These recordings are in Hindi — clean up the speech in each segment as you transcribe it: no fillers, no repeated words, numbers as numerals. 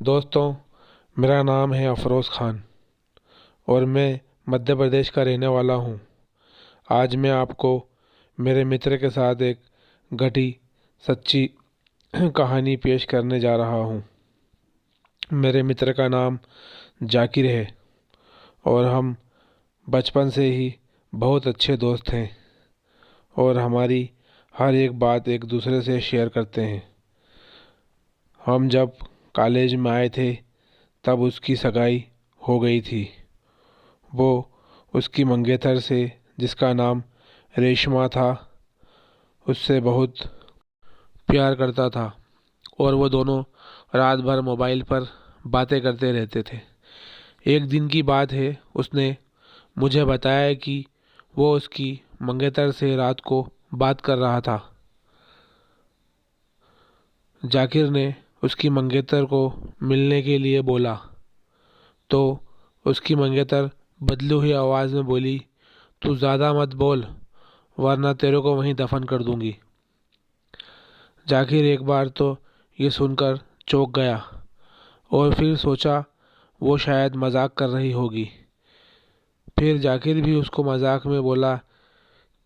दोस्तों, मेरा नाम है अफरोज़ ख़ान और मैं मध्य प्रदेश का रहने वाला हूँ। आज मैं आपको मेरे मित्र के साथ एक घटी सच्ची कहानी पेश करने जा रहा हूँ। मेरे मित्र का नाम जाकिर है और हम बचपन से ही बहुत अच्छे दोस्त हैं और हमारी हर एक बात एक दूसरे से शेयर करते हैं। हम जब कॉलेज में आए थे तब उसकी सगाई हो गई थी। वो उसकी मंगेतर से, जिसका नाम रेशमा था, उससे बहुत प्यार करता था और वो दोनों रात भर मोबाइल पर बातें करते रहते थे। एक दिन की बात है, उसने मुझे बताया कि वो उसकी मंगेतर से रात को बात कर रहा था। जाकिर ने उसकी मंगेतर को मिलने के लिए बोला तो उसकी मंगेतर बदली हुई आवाज़ में बोली, तू ज़्यादा मत बोल वरना तेरे को वहीं दफन कर दूंगी। जाकिर एक बार तो ये सुनकर चौंक गया और फिर सोचा वो शायद मजाक कर रही होगी। फिर जाकिर भी उसको मजाक में बोला,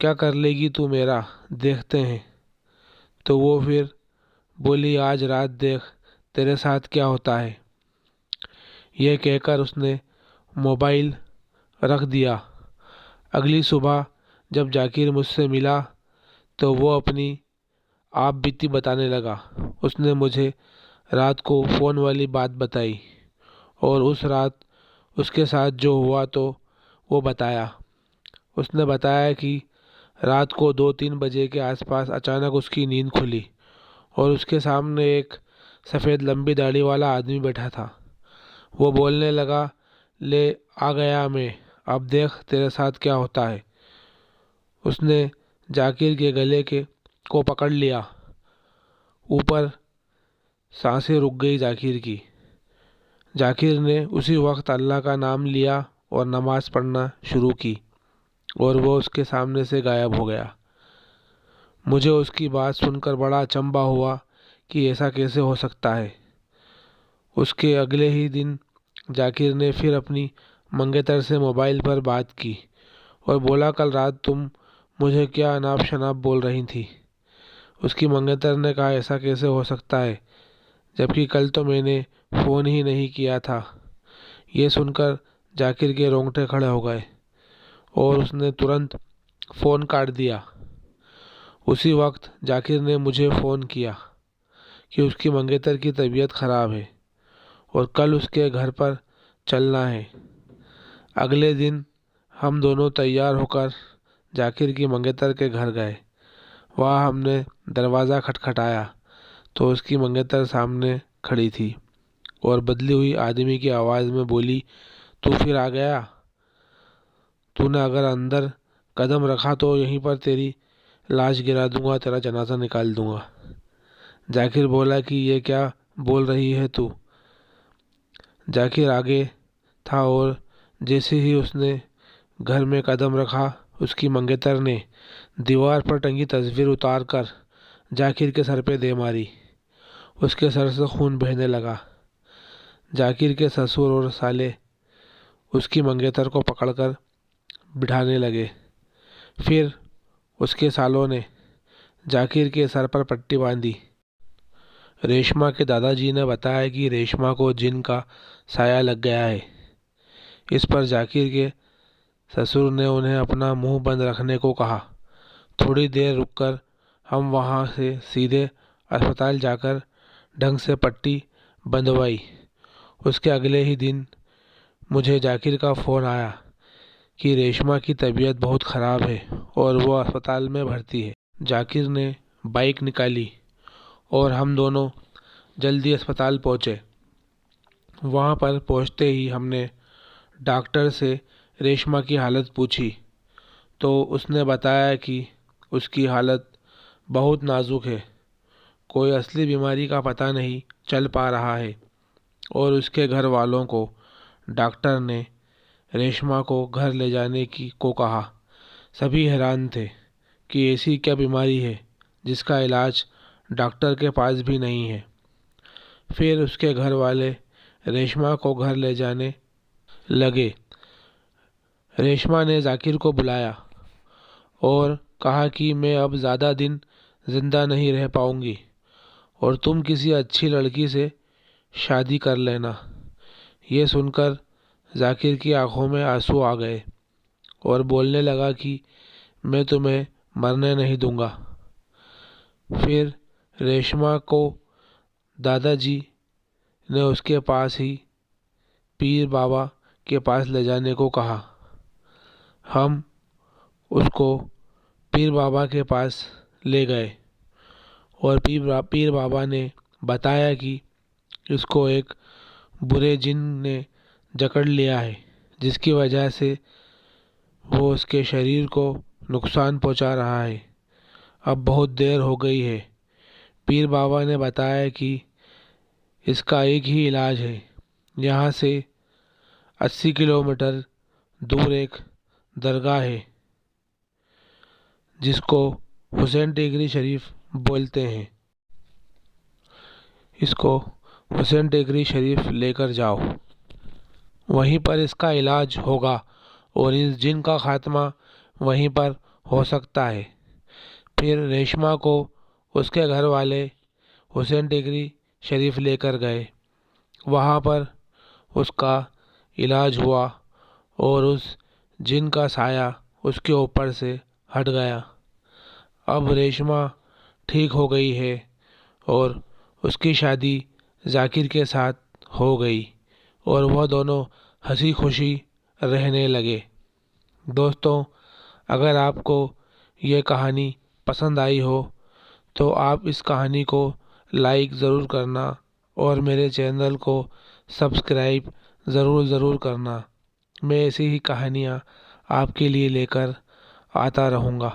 क्या कर लेगी तू मेरा, देखते हैं। तो वो फिर बोली, आज रात देख तेरे साथ क्या होता है। यह कहकर उसने मोबाइल रख दिया। अगली सुबह जब जाकिर मुझसे मिला तो वो अपनी आप बीती बताने लगा। उसने मुझे रात को फ़ोन वाली बात बताई और उस रात उसके साथ जो हुआ तो वो बताया। उसने बताया कि रात को 2-3 बजे के आसपास अचानक उसकी नींद खुली और उसके सामने एक सफ़ेद लंबी दाढ़ी वाला आदमी बैठा था। वो बोलने लगा, ले आ गया मैं, अब देख तेरे साथ क्या होता है। उसने जाकिर के गले के को पकड़ लिया। ऊपर सांसें रुक गई जाकिर की। जाकिर ने उसी वक्त अल्लाह का नाम लिया और नमाज़ पढ़ना शुरू की और वो उसके सामने से गायब हो गया। मुझे उसकी बात सुनकर बड़ा अचंभा हुआ कि ऐसा कैसे हो सकता है। उसके अगले ही दिन जाकिर ने फिर अपनी मंगेतर से मोबाइल पर बात की और बोला, कल रात तुम मुझे क्या अनाप शनाप बोल रही थी। उसकी मंगेतर ने कहा, ऐसा कैसे हो सकता है, जबकि कल तो मैंने फ़ोन ही नहीं किया था। ये सुनकर जाकिर के रोंगटे खड़े हो गए और उसने तुरंत फ़ोन काट दिया। उसी वक्त जाकिर ने मुझे फ़ोन किया कि उसकी मंगेतर की तबीयत ख़राब है और कल उसके घर पर चलना है। अगले दिन हम दोनों तैयार होकर जाकिर की मंगेतर के घर गए। वहाँ हमने दरवाज़ा खटखटाया तो उसकी मंगेतर सामने खड़ी थी और बदली हुई आदमी की आवाज़ में बोली, तू फिर आ गया। तूने अगर अंदर कदम रखा तो यहीं पर तेरी लाश गिरा दूंगा, तेरा जनाजा निकाल दूंगा। जाकिर बोला कि ये क्या बोल रही है तू। जाकिर आगे था और जैसे ही उसने घर में कदम रखा, उसकी मंगेतर ने दीवार पर टंगी तस्वीर उतार कर जाकिर के सर पे दे मारी। उसके सर से खून बहने लगा। जाकिर के ससुर और साले उसकी मंगेतर को पकड़कर बिठाने लगे। फिर उसके सालों ने जाकिर के सर पर पट्टी बांधी। रेशमा के दादाजी ने बताया कि रेशमा को जिन का साया लग गया है। इस पर जाकिर के ससुर ने उन्हें अपना मुंह बंद रखने को कहा। थोड़ी देर रुककर हम वहां से सीधे अस्पताल जाकर ढंग से पट्टी बंधवाई। उसके अगले ही दिन मुझे जाकिर का फ़ोन आया कि रेशमा की तबीयत बहुत ख़राब है और वो अस्पताल में भर्ती है। जाकिर ने बाइक निकाली और हम दोनों जल्दी अस्पताल पहुँचे। वहाँ पर पहुँचते ही हमने डॉक्टर से रेशमा की हालत पूछी तो उसने बताया कि उसकी हालत बहुत नाजुक है, कोई असली बीमारी का पता नहीं चल पा रहा है। और उसके घर वालों को डॉक्टर ने रेशमा को घर ले जाने की को कहा। सभी हैरान थे कि ऐसी क्या बीमारी है जिसका इलाज डॉक्टर के पास भी नहीं है। फिर उसके घर वाले रेशमा को घर ले जाने लगे। रेशमा ने जाकिर को बुलाया और कहा कि मैं अब ज़्यादा दिन ज़िंदा नहीं रह पाऊंगी और तुम किसी अच्छी लड़की से शादी कर लेना। ये सुनकर जाकिर की आंखों में आंसू आ गए और बोलने लगा कि मैं तुम्हें मरने नहीं दूंगा। फिर रेशमा को दादाजी ने उसके पास ही पीर बाबा के पास ले जाने को कहा। हम उसको पीर बाबा के पास ले गए और पीर बाबा ने बताया कि इसको एक बुरे जिन ने जकड़ लिया है, जिसकी वजह से वो उसके शरीर को नुकसान पहुंचा रहा है। अब बहुत देर हो गई है। पीर बाबा ने बताया कि इसका एक ही इलाज है। यहाँ से 80 किलोमीटर दूर एक दरगाह है जिसको हुसैन टेकरी शरीफ बोलते हैं। इसको हुसैन टेकरी शरीफ लेकर जाओ, वहीं पर इसका इलाज होगा और इस जिन का खात्मा वहीं पर हो सकता है। फिर रेशमा को उसके घर वाले हुसैन टेकरी शरीफ लेकर गए। वहाँ पर उसका इलाज हुआ और उस जिन का साया उसके ऊपर से हट गया। अब रेशमा ठीक हो गई है और उसकी शादी जाकिर के साथ हो गई और वह दोनों हंसी खुशी रहने लगे। दोस्तों, अगर आपको ये कहानी पसंद आई हो तो आप इस कहानी को लाइक ज़रूर करना और मेरे चैनल को सब्सक्राइब ज़रूर करना। मैं ऐसी ही कहानियाँ आपके लिए लेकर आता रहूँगा।